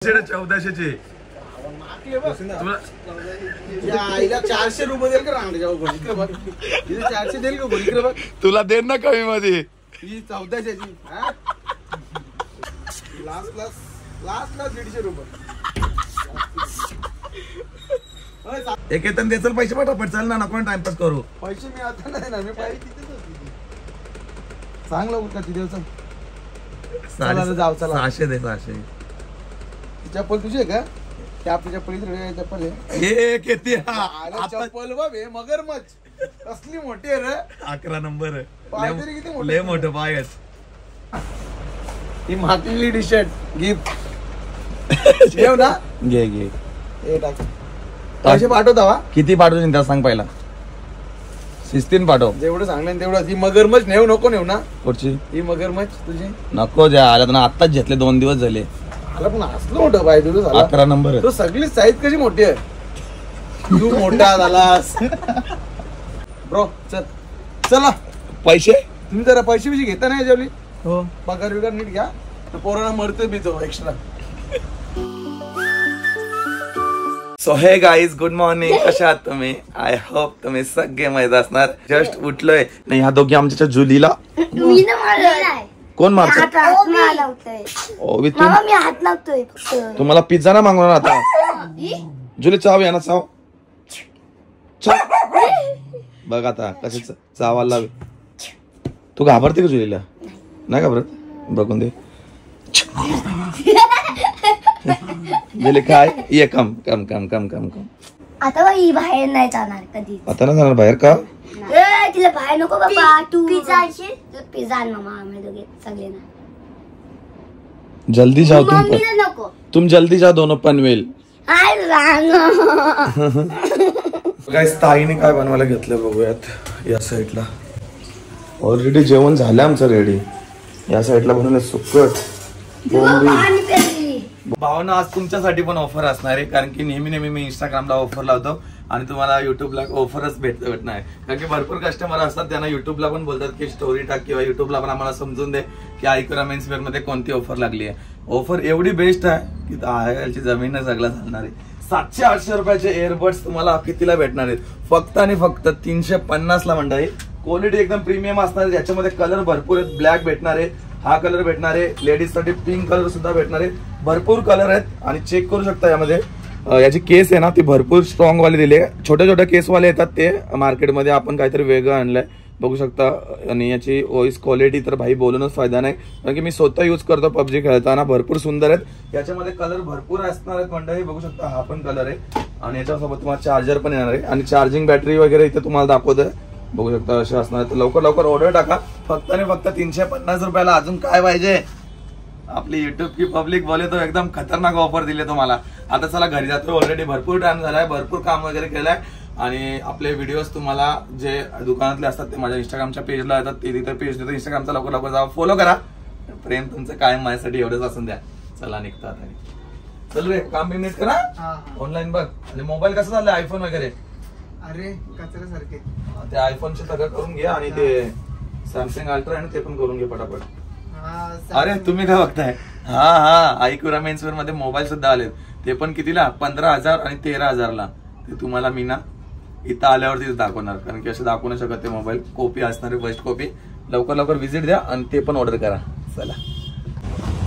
1400चे आईला 400 रुपये देईल का रांगडे जाऊ इकडे बघ 400 देईल का इकडे बघ तुला देन ना कमी मध्ये ही 1400ची लास्ट 150 रुपये एक येताना देचल पैसे पाठवपट चाल ना नको टाइमपास करू पैसे मी आता नाही ना मी पाहिजे तिथेच चांगलं उठा तिथे जाऊ चला 600 दे 600 चप्पल तुझी आहे का त्या आपली चप्पल इथे चप्पल आहे हे किती चप्पल बाबे मगरमच्छ असली मोठी आहे रे 11 नंबर पाय तरी किती मोठे लय मोठं पाय आहेत ही मागली टी शर्ट गिफ्ट ठेव ना घे हे टाक पैसे पाठवता किती पाठवू त्याला सांग पहिला 16 पाठव जेवढं सांगणार तेवढं ही मगरमच्छ नेऊ नको नेऊ ना पुढची ही मगरमच्छ तुझी नको द्या आला ना आत्ताच घेतले 2 दिवस झाले मला पण असलं मोठं पाय तुझं झाला 11 नंबर तो सगळी साईज कशी मोठी आहे तू मोठा झालास ब्रो चला पैसे तुम्ही जरा पैसे घेता नाही जेवली हो पगार बिगार नीट घ्या तर पोरांना मरतोय मी तो एक्स्ट्रा सो हे गाईज गुड मॉर्निंग कशा आहात तुम्ही आय होप तुम्ही सगळे मजेत असणार जस्ट उठलोय नाही ह्या दोघी आमच्या जुलीला कोण मारतो तुम्हाला पिझ्झा ना मागवणार आता जुली चाव या ना चाव बघ आता कसे चावायला लावे तू घाबरते का जुलीला नाही घाबरत बघून दे जुली काय ये कम कम कम कम कम कम आता बाहेर नाही जाणार कधी आता नाही जाणार बाहेर का तिला बाहेर नको बाबा तू पिझ्झा आण मामा आम्ही दोघे सगळे ना जल्दी जाओ नको तुम जल्दी जाओ दोनों पनवेल गाइस ताईने काय बनवायला घेतलं बघूयात या साईडला ऑलरेडी जेवण झालं आमचं रेडी या साईडला बनवलं सुक्कट भावना आज तुमच्यासाठी पण ऑफर असणार आहे कारण की नेहमी मी इंस्टाग्रामला ऑफर लावतो आणि तुम्हाला युट्यूबला ऑफरच भेटणार आहे कारण की भरपूर कस्टमर असतात त्यांना युट्यूबला पण बोलतात की स्टोरी टाक किंवा युट्यूबला पण आम्हाला समजून दे की आयकोरा मेन्सवेअर मध्ये कोणती ऑफर लागली आहे ऑफर एवढी बेस्ट आहे की याची जमीन सगळं चालणार आहे 700-800 रुपयाचे एअरबड्स तुम्हाला कितीला भेटणार आहेत फक्त आणि फक्त 350 ला मंडळी क्वालिटी एकदम प्रीमियम असणार आहे याच्यामध्ये कलर भरपूर आहेत ब्लॅक भेटणार आहे हा कलर भेटणार आहे लेडीज साठी पिंक कलर सुद्धा भेटणार आहे भरपूर कलर आहेत आणि चेक करू शकता यामध्ये याची केस आहे ना ती भरपूर स्ट्रॉंग वाली दिली आहे छोटे केस वाले येतात ते मार्केटमध्ये आपण काहीतरी वेगळं आणलंय बघू शकता आणि याची वॉइस क्वालिटी तर भाई बोलूनच फायदा नाही कारण की मी स्वतः यूज करतो पबजी खेळताना भरपूर सुंदर आहेत याच्यामध्ये कलर भरपूर असणार आहेत मंडळी बघू शकता हा पण कलर आहे आणि याच्यासोबत तुम्हाला चार्जर पण येणार आहे आणि चार्जिंग बॅटरी वगैरे इथे तुम्हाला दाखवतोय बघू शकता असे असणार तर लवकर ऑर्डर टाका फक्त आणि फक्त 350 रुपयाला अजून काय पाहिजे आपली युट्यूब की पब्लिक बोले तो एकदम खतरनाक ऑफर दिले तुम्हाला आता चला घरी जातो ऑलरेडी भरपूर टाइम झालाय भरपूर काम वगैरे केलंय आणि आपले व्हिडिओज तुम्हाला जे दुकानातले असतात ते माझ्या इंस्टाग्रामच्या पेजला येतात ते तिथे पेज देतो इंस्टाग्रामचा लवकर जावा फॉलो करा प्रेम तुमचं कायम माझ्यासाठी एवढंच असून द्या चला निघतात चल रे काम बिम नीट करा ऑनलाईन बघ आणि मोबाईल कसं झालं आयफोन वगैरे अरे कचऱ्यासारखे ते आयफोनचे सगळं करून घ्या आणि ते सॅमसंग अल्ट्रा आहे ते पण करून घे पटापट अरे तुम्ही काय बघताय हा आयकोरा मेन्सवेअर मध्ये मोबाईल सुद्धा आलेत ते पण कितीला 15,000 आणि 13,000 ला ते तुम्हाला मी ना इथं आल्यावरती दाखवणार कारण की असं दाखवू नाही शकत ते मोबाईल कॉपी असणारी बेस्ट कॉपी लवकर व्हिजिट द्या आणि ते पण ऑर्डर करा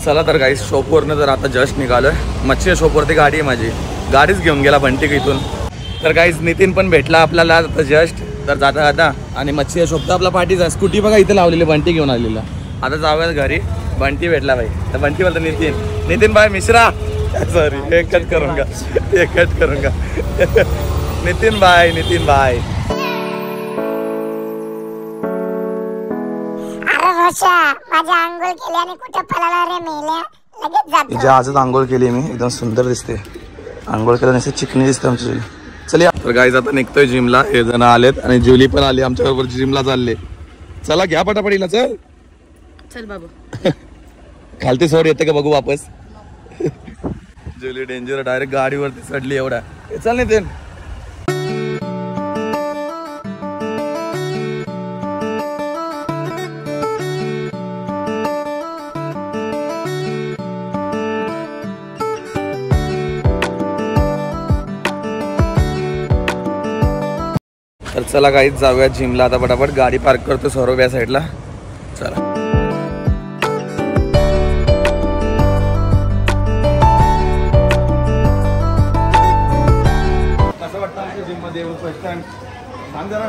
चला तर गाईस शॉपवरनं जर आता जस्ट निघालोय मच्छी शॉपवरती गाडी आहे माझी गाडीच घेऊन गेला बंटी इथून तर गाईस नितीन पण भेटला आपल्याला आता जस्ट तर जाता आणि मच्छी शॉप तर आपला पार्टीचा स्कूटी बघा इथे लावलेली बंटी घेऊन आलेला आता जाऊया घरी बंटी भेटला भाई तर बंटी बोलतो नितीन भाई मिश्रा सॉरी एक कट करूंगा नितीन भाई तिच्या आजच आंघोळ केली मी एकदम सुंदर दिसते आंघोळ केल्याने चिकनी दिसते आमची चल तर गाईज आता निघतोय जिमला हे जण आलेत आणि जुली पण आली आमच्या बरोबर जिमला चालले चला घ्या पटापटीला चल बाबा खालती सोड येते का बघू वापस जुली डेंजर डायरेक्ट गाडीवरती चढली एवढा चल नाही ते चला काहीच जाऊया जिमला आता पटापट. गाडी पार्क करतो सौरभ या साईडला. चला कसं वाटतं जिम मध्ये फर्स्ट टाइम? सांग जरा.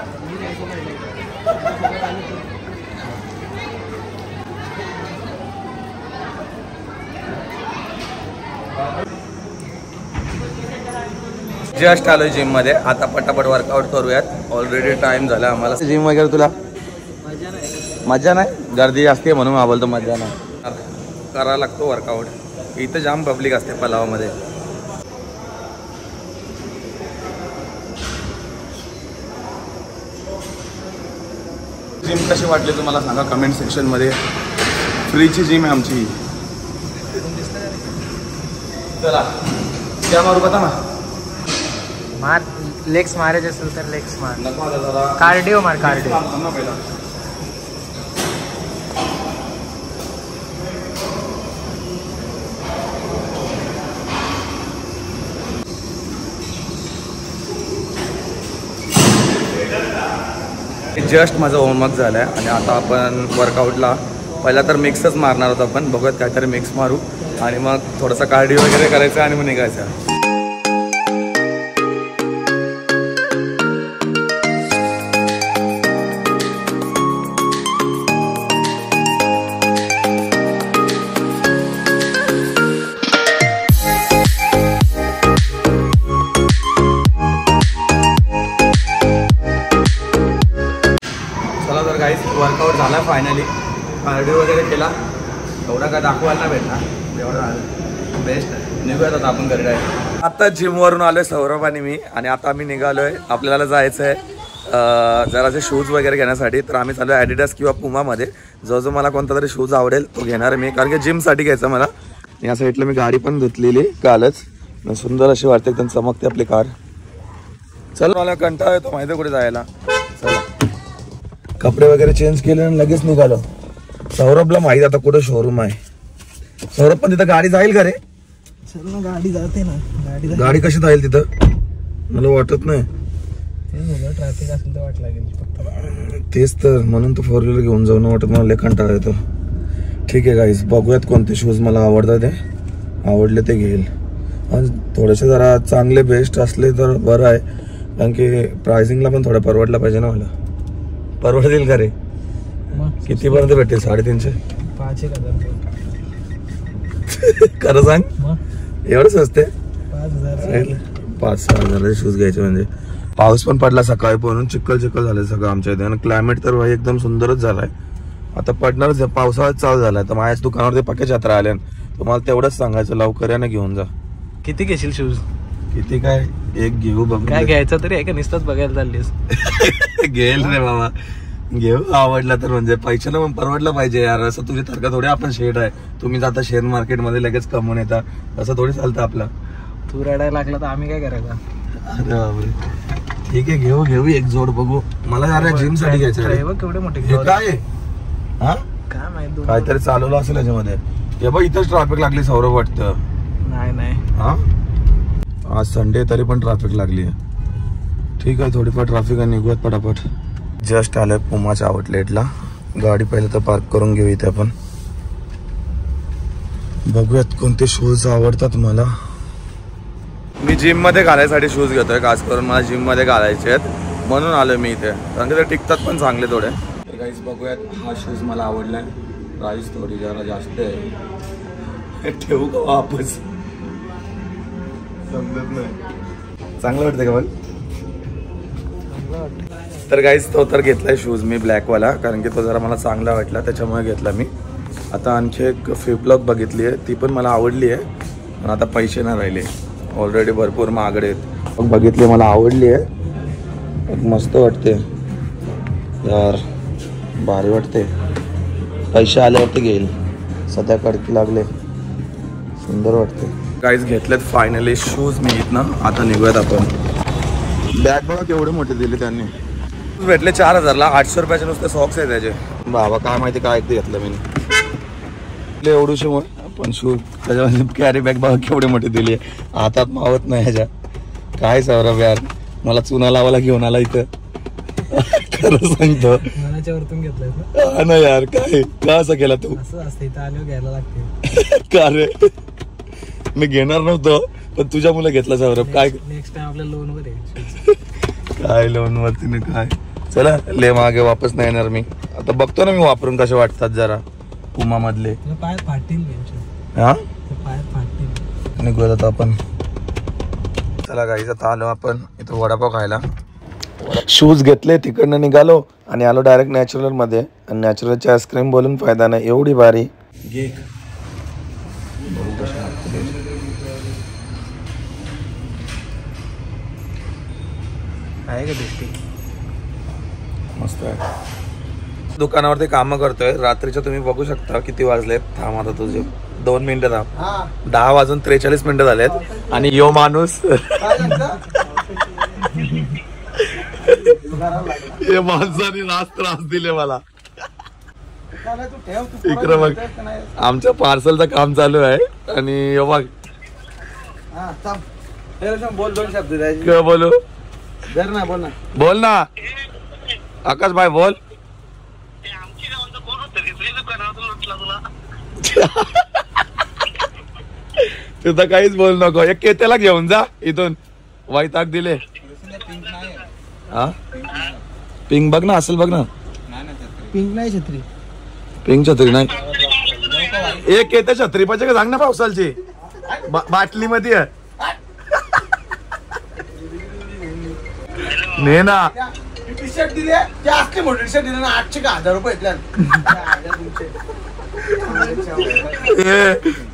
जस्ट आलोय जिम मध्ये. आता पटापट वर्कआउट करूयात. ऑलरेडी टाइम झाला आम्हाला. जिम वगैरे तुला मजा नाही? गर्दी असते म्हणून मी बोलतो मजा नाही. करायला लागतो वर्कआउट. इथं जाम पब्लिक असते पलावामध्ये. जिम कशी वाटली तुम्हाला सांगा कमेंट सेक्शन मध्ये. फ्रीची जिम आहे आमची. चला क्या मारू बता ना. मार लेग्स मारायचे असेल तर लेग्स मार. नको जरा कार्डिओ मार. कार्डिओ पहिला. जस्ट माझं होमवर्क झालं आहे आणि आता आपण वर्कआउटला पहिला तर मिक्सच मारणार होतो आपण. बघूयात काहीतरी मिक्स मारू आणि मग थोडंसं कार्डिओ वगैरे करायचं आणि मग निघायचं. वर्कआउट झाला फायनली. कार्डिओ वगैरे केला. एवढा काय दाखवायला नाही भेटणार. एवढा बेस्ट आहे. निघूयात आता आपण घरी आहे. आता जिमवरून आलोय सौरभ आणि मी. आणि आता आम्ही निघालोय. आपल्याला जायचं आहे जरासे शूज वगैरे घेण्यासाठी. तर आम्ही चालू ॲडिडास किंवा पुमामध्ये. जो मला कोणता तरी शूज आवडेल तो घेणार मी. कारण की जिमसाठी घ्यायचं मला. या साईडला मी गाडी पण धुतलेली कालच. सुंदर अशी वाटते एकदम चमकते आपली कार. चल मला कंटाळा येतो माहिती कुठे जायला. चला कपडे वगैरे चेंज केले आणि लगेच निघालो. सौरभला माहिती आता कुठे शोरूम आहे. सौरभ पण तिथं गाडी जाईल का रे? चल ना गाडी जाते ना. गाडी कशी जाईल तिथं? मला वाटत नाही. ट्रॅफिक असेल तर वाट लागेल फक्त. तेच तर म्हणून तो फोर व्हीलर घेऊन जाऊन वाटत मला लय कंटाळा येतो. ठीक आहे गाईज बघूयात कोणते शूज मला आवडतात. ते आवडले ते घेईल. आणि थोडेसे जरा चांगले बेस्ट असले तर बरं आहे. कारण की प्राइसिंगला पण थोडं परवडलं पाहिजे ना मला. परवडतील का रे? कितीपर्यंत भेटेल? 350? 5,000. खरं सांग एवढं स्वस्त आहे? 5,000. 5-6 हजाराचे शूज घ्यायचे म्हणजे. पाऊस पण पडला सकाळी पण चिखल झालं सगळं आमच्या इथे. आणि क्लायमेट तर एकदम सुंदरच झालाय. आता पडणारच पावसाळ्यात चालू झालाय. तर माझ्याच दुकानावर ते पक्के जत्रा आल्या. तुम्हाला तेवढंच सांगायचं लवकर या ना घेऊन जा. किती घेशील शूज? किती काय एक घेऊ बघ. काय घ्यायचं तरी आहे का नुसतंच बघायला चाललीस? घेईल रे बाबा घेऊ. आवडला तर म्हणजे पैशाला पण परवडलं पाहिजे यार. असं तुझ्या तारखा थोडे आपण शेड आहे. तुम्ही जाता शेअर मार्केट मध्ये लगेच कमवून येता. असं थोडी चालतं आपलं. तू रडायला लागला तर आम्ही काय करायचं? अरे बापरे. ठीक आहे घेऊ एक जोड बघू. मला यार जिम साठी घ्यायचं. केवढे मोठे काय हा काय माहिती काहीतरी चालवलं असेल याच्यामध्ये. हे बघ इथंच ट्रॅफिक लागली सौरभ वाटतं. नाही हा आज संडे तरी पण ट्रॅफिक लागली आहे. ठीक आहे थोडीफार ट्रॅफिक आहे. निघूयात पटापट. जस्ट आलोय पुमाच्या आउटलेटला. गाडी पहिले तर पार्क करून घेऊ इथे आपण. बघूयात कोणते शूज आवडतात मला. मी जिम मध्ये घालायसाठी शूज घेतोय. खास करून मला जिम मध्ये घालायचे आहेत म्हणून आलोय मी इथे. कारण की ते टिकतात पण चांगले थोडे. तर गाईस बघूयात. हा शूज मला आवडलाय. प्राइस थोडी जरा जास्त आहे. ठेवू का वापस? समजत नाही. चांगलं वाटतं का पण? तर गाईज तो तर घेतलाय शूज मी ब्लॅकवाला. कारण की तो जरा मला चांगला वाटला त्याच्यामुळे घेतला मी. आता आणखी एक फ्लिपलॉक बघितली आहे. ती पण मला आवडली आहे. पण आता पैसे नाही राहिले. ऑलरेडी भरपूर महागडे आहेत. बघितली मला आवडली आहे. मस्त वाटते यार. भारी वाटते. पैसे आल्यावरती घेईल. सध्या कडकी लागले. सुंदर वाटते. गाईज घेतलेत फायनली शूज मी इथनं. आता निघूयात आपण. बॅग बघा केवढे मोठे दिले त्यांनी. भेटले 4,000ला. 800 रुपयाचे नुसते सॉक्स आहे त्याचे. बाबा काय माहिती काय ते घेतलं मी. एवढूशे पण शूज त्याच्यामध्ये कॅरी बॅग बघा केवढे मोठे दिली. हातात मावत नाही ह्याच्या. काय सौरभ यार मला चुना लावायला घेऊन आला इथं. खरं सांगतो मनाच्या वरतून घेतलाय हा ना यार. काय का असं केला तू? असं असतं इथं आल्यावर घ्यायला लागते. का रे मी घेणार नव्हतो पण तुझ्या मुलं घेतला सौरभ. काय नेक्स्ट टाइम आपल्या लोन वर आहे. काय लोन वरती ना काय. चला ले मागे वापस नाही येणार मी. आता बघतो ना मी वापरून कसे वाटतात जरा पुमा मधले. पाय फाटतील त्यांचे. हा पाय फाटतील. निघूया आता आपण. चला गाईज आता आलो आपण इथं वडापाव खायला. शूज घेतले तिकडनं निघालो आणि आलो डायरेक्ट नॅचरल मध्ये. आणि नॅचरलची आईस्क्रीम बोलून फायदा नाही एवढी भारी. घे आहे का टेस्टी? मस्त आहे. दुकानावरती काम करतोय रात्रीच्या. तुम्ही बघू शकता किती वाजलेत. थांब आता तुझे 2 मिनिटं थांब. 10 वाजून 43 मिनिटं झालेत आणि यो माणूस हे माणसाने त्रास दिले मला. इकडे बघ आमच्या पार्सलचं काम चालू आहे आणि बघ बोल 2 शब्द काय बोलू. बोल ना आकाश भाई बोल. तुझं काहीच बोल नको. एक केत्याला घेऊन जा इथून. वैताग दिले. हा पिंक बघ ना असेल बघ ना. पिंक नाही छत्री. पिंक छत्री नाही. एक केत्या छत्री पाहिजे का सांग ना पावसालची. बाटली मध्ये ने ना. टी शर्ट दिले जास्त मोठे टी शर्ट दिले ना 800 का 1000 रुपये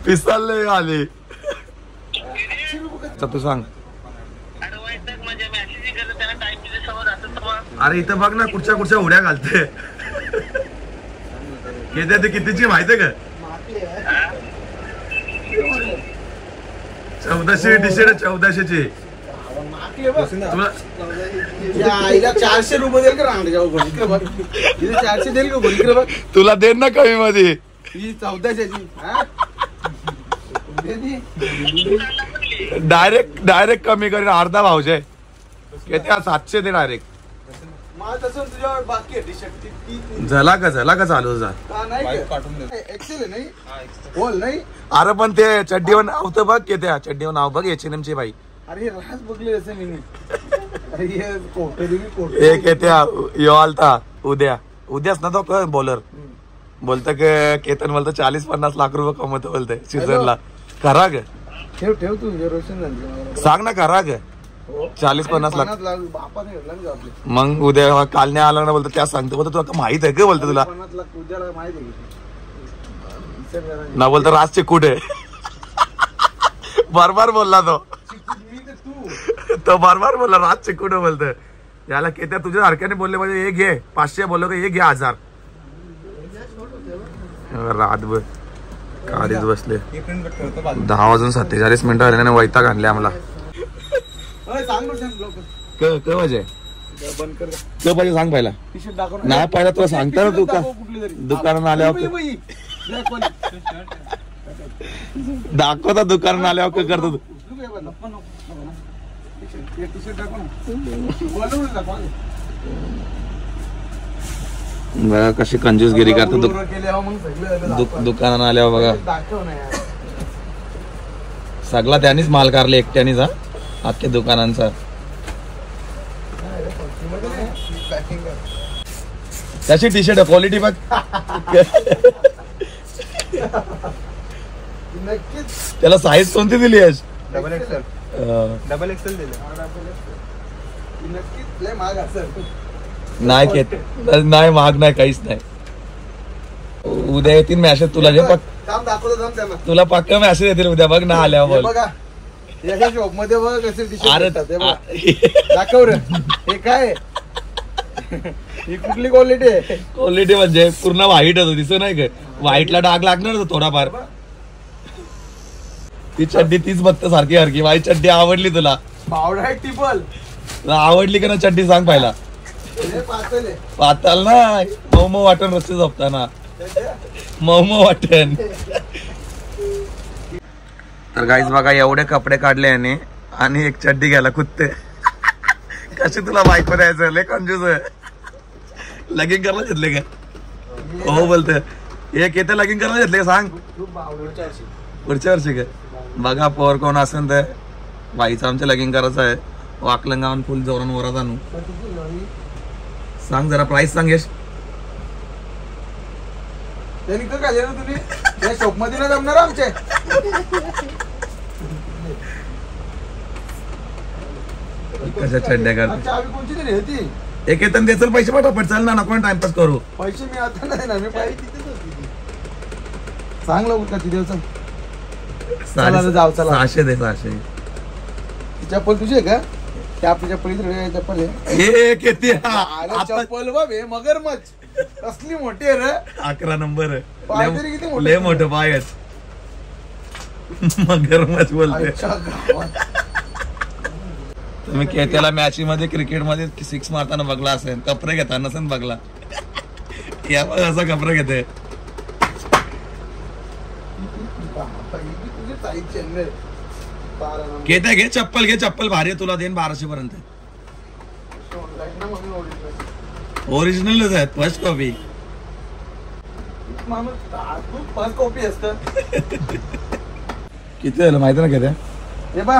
पिसाल आली. तू सांग. अरे इथं बघ ना कुठच्या उड्या घालते. ते कितीची माहितीये का? 1400 टी शर्ट 1400ची. तुला 400 रुपये देईल का रांगडे 400 देईल का बघ. तुला देन ना कमी मध्ये. 1400ची डायरेक्ट कमी करेन अर्धा भावचे. किती 700 दे डायरेक्ट. तुझ्यावर बाकी आहे टी शर्ट. झाला का चालू तुझा. नाही बोल नाही. अरे पण ते चड्डीवर नाव होतं बघ. त्या चड्डीवर नाव बघ H&M ची बाई. अरे राज बघले असं मी. एक येत्या यो आलता उद्याच ना तो बॉलर बोलत केतन बोलतो 40-50 लाख रुपये कमवतो बोलतोय सीझनला. खरा ग ठेव तू रोशन सांग ना खरा ग. 40-50 लाख. बापाने घेतला ना आपले. मग उद्या काल नाही आला ना बोलतो त्या सांगतो. बोलतो तुला माहित आहे का बोलतो तुला 50 लाख उद्याला माहित आहे ना बोलतो राजचे कुठे. बार बोलला तो बार बोलला राजचे कुठे बोलतोय. याला केत्या तुझ्या सारख्याने बोलले म्हणजे हे घे 500 बोललो का हे घे 1000. रातभर गाडीत बसले. 10 वाजून 47 मिनिटं आले ना. वैताग आणले आम्हाला. पाहिजे सांग पहिला. नाही पहिला तुला सांगता ना तू का दुकानात आल्यावर दाखवता. दुकानात आल्यावर काय करतो. बघा कशी कंजूसगिरी करतो दुकानात आल्यावर. बघा सगळा त्यांनीच माल काढले एकट्यानेच. अख्ख्या दुकानांचा. त्याची टी शर्ट क्वालिटी बघ. त्याला साईज कोणती दिली आहेस. डबल एक्सेल दिले. नाही महाग नाही काहीच नाही. उद्या येतील मॅसेज तुला. जे तुला पक्का मॅसेज येतील उद्या बघ ना आल्यावर. बघा या शॉप मध्ये बघ कसे टी शर्ट दाखव रे. हे काय ही कुठली क्वालिटी आहे. क्वालिटी म्हणजे पूर्ण व्हाईट होतो दिसत नाही का. व्हाईटला डाग लागणार होतो थोडाफार. ती चड्डी तीच बघत सारखी माझी चड्डी आवडली तुला. पावडा टिपल आवडली का ना चड्डी सांग पहिला. पाताल ना मऊ वाटण रस्ते झोपताना मऊ वाटण. तर गाईज बघा एवढे कपडे काढले याने आणि एक चड्डी घ्यायला कुत्ते. कशी तुला बायको द्यायचं लय कंजूस आहे. लगीन करायला घेतले का? हो बोलते एक येते लगीन करायला घेतले का सांग? पुढच्या वर्षी काय? बघा पोर कोण असेल तर बाईचं आमच्या लगीन करायचं आहे. वाकलं गावन फुल जोरान वरात आणू. सांग जरा प्राइस सांग यश. ते निघतो का ना तुम्ही त्या शॉप मध्ये ना जमणार आमचे. कशा चड्ड्या करते चावी कोणची तरी होती. एक येतं त्याचं पैसे पाठवा चल ना नको टाइमपास करू. पैसे मी आता नाही ना मी पाहिजे तिथेच होती ती. सांग लवकर किती दिवस चला जाऊ चला. 600 दे 600. चप्पल तुझी आहे का? ते आपली चप्पल इथे चप्पल आहे. एक येते अरे चप्पल बाबे मगरमच्छ कसली मोठी आहे रे. 11 नंबर पाय तरी किती मोठे लय मोठं पाय आहेत. मगरमच्छ बोलते. आईच्या गावात. तुम्ही त्याला मॅच मध्ये क्रिकेट मध्ये 6 मारताना बघला असेल. कपडे घेताना नसेल बघला. या बघ असा कपडे घेते. तुझी साईज चेंज घेते घे चप्पल भारी आहे तुला देईन 1200 पर्यंत. ओरिजिनलच आहेत फर्स्ट कॉपी. फर्स्ट कॉपी असतं. किती झालं माहिती ना किती? हे बा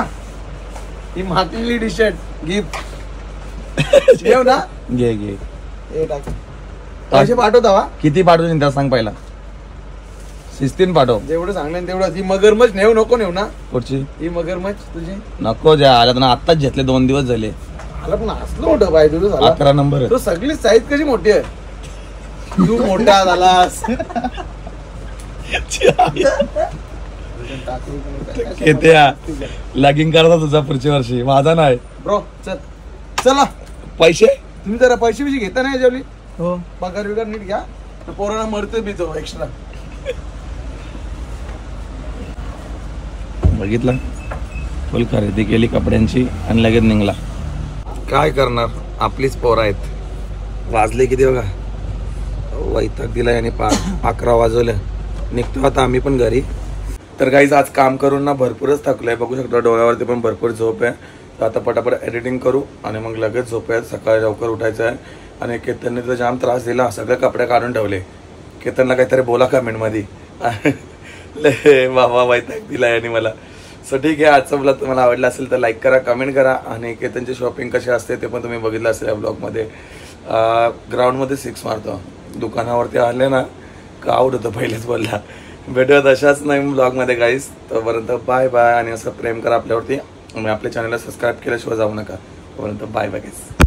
ही मातीली टी शर्ट गिफ्ट घेऊ ना. घे हे टाक. पैसे पाठवता वा. किती पाठवून त्याला सांग पहिला. 16 पाठव. जेवढं सांगणार तेवढं. ही मगरमच्छ नेऊ नको नेऊ ना. पुढची ही मगरमच्छ तुझी नको ज्या आल्या ना आत्ताच घेतले 2 दिवस झाले. मला पण असलं मोठं पाहिजे तुझं झाला. 11 नंबर तो सगळी साईज कशी मोठी आहे. तू मोठा झालास. किती लगीन करता तुझा पुढच्या वर्षी माझा नाही. ब्रो चला पैसे तुम्ही जरा पैसे बिशे घेता नाही जेवली. हो पगार बिगार नीट घ्या. पोरांना मरतो बी तो एक्स्ट्रा. बघितलं फुल खरेदी केली कपड्यांची आणि लगेच निघला. काय करणार आपलीच पोरं आहेत. वाजले किती बघा. वैताग दिला आणि 11 वाजवलं. निघतो आता आम्ही पण घरी. तर गाईज आज काम करून ना भरपूरच थकलोय. बघू शकतो डोळ्यावरती पण भरपूर झोप आहे. तर आता पटापट एडिटिंग करू आणि मग लगेच झोपूयात. सकाळी लवकर उठायचं आहे. आणि केतनने तर जाम त्रास दिला. सगळे कपडे काढून ठेवले. केतनला काहीतरी बोला कमेंटमध्ये. लय बाबा वैताग दिलाय आणि मला. सो ठीक आहे आजचा ब्लॉग तुम्हाला आवडला असेल तर लाईक करा कमेंट करा. आणि केतनची शॉपिंग कशी असते ते पण तुम्ही बघितलं असेल या ब्लॉगमध्ये. ग्राउंडमध्ये 6 मारतो. दुकानावरती आले ना का आवड होतं पहिलेच बोलला. भेटूयात अशाच नाही ब्लॉगमध्ये गाईस. तोपर्यंत बाय बाय. आणि असं प्रेम करा आपल्यावरती. आणि आपल्या चॅनलला सबस्क्राईब केल्याशिवाय जाऊ नका. तोपर्यंत बाय बाय गाईस.